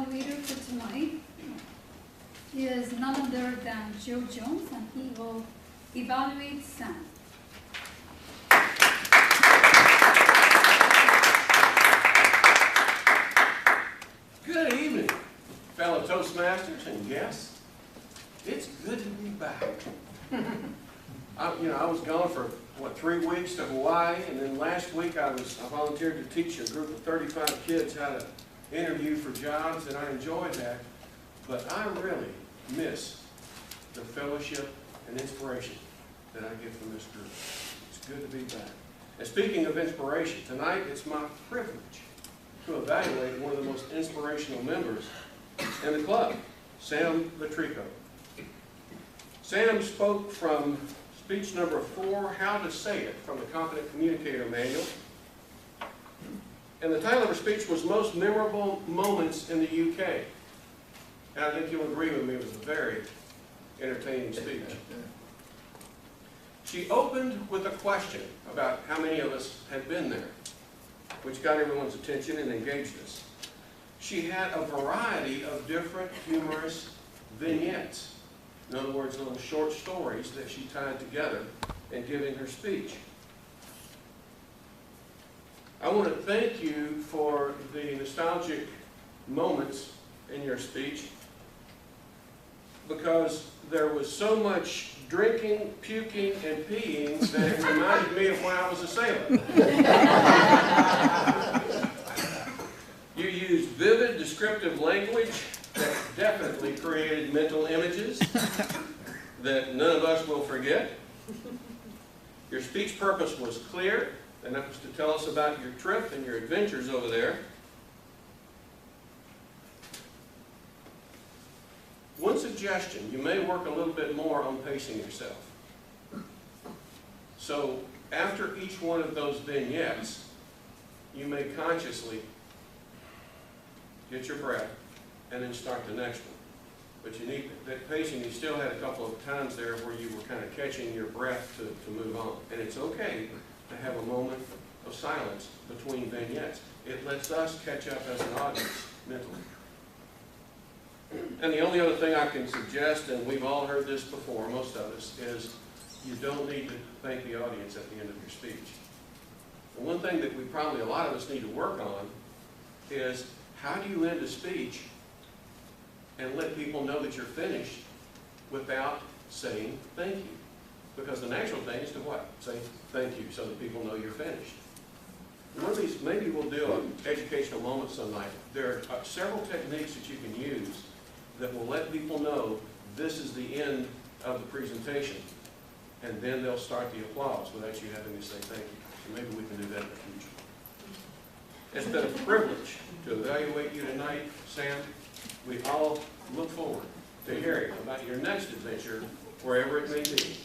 evaluator for tonight is none other than Joe Jones, and he will evaluate Sam. Good evening, fellow Toastmasters and guests. It's good to be back. I was gone for, 3 weeks to Hawaii, and then last week I volunteered to teach a group of 35 kids how to interview for jobs, and I enjoyed that. But I really miss the fellowship and inspiration that I get from this group. It's good to be back. And speaking of inspiration, tonight it's my privilege to evaluate one of the most inspirational members in the club, Sam Latrico. Sam spoke from speech number 4, How to Say It, from the Confident Communicator Manual. And the title of her speech was Most Memorable Moments in the UK. And I think you'll agree with me, it was a very entertaining speech. She opened with a question about how many of us had been there, which got everyone's attention and engaged us. She had a variety of different humorous vignettes. In other words, little short stories that she tied together in giving her speech. I want to thank you for the nostalgic moments in your speech, because there was so much drinking, puking, and peeing that it reminded me of when I was a sailor. You used vivid, descriptive language that definitely created mental images that none of us will forget. Your speech purpose was clear, and that was to tell us about your trip and your adventures over there. One suggestion, you may work a little bit more on pacing yourself. So after each one of those vignettes, you may consciously get your breath and then start the next one. But you need that pacing. You still had a couple of times there where you were kind of catching your breath to move on. And it's okay to have a moment of silence between vignettes. It lets us catch up as an audience mentally. And the only other thing I can suggest, and we've all heard this before, most of us, is you don't need to thank the audience at the end of your speech. The one thing that a lot of us need to work on is, how do you end a speech and let people know that you're finished without saying thank you? Because the natural thing is to what? Say thank you so that people know you're finished. One of these, maybe we'll do an educational moment some night. There are several techniques that you can use that will let people know this is the end of the presentation, and then they'll start the applause without you having to say thank you. So maybe we can do that in the future. It's been a privilege to evaluate you tonight, Sam. We all look forward to hearing about your next adventure, wherever it may be.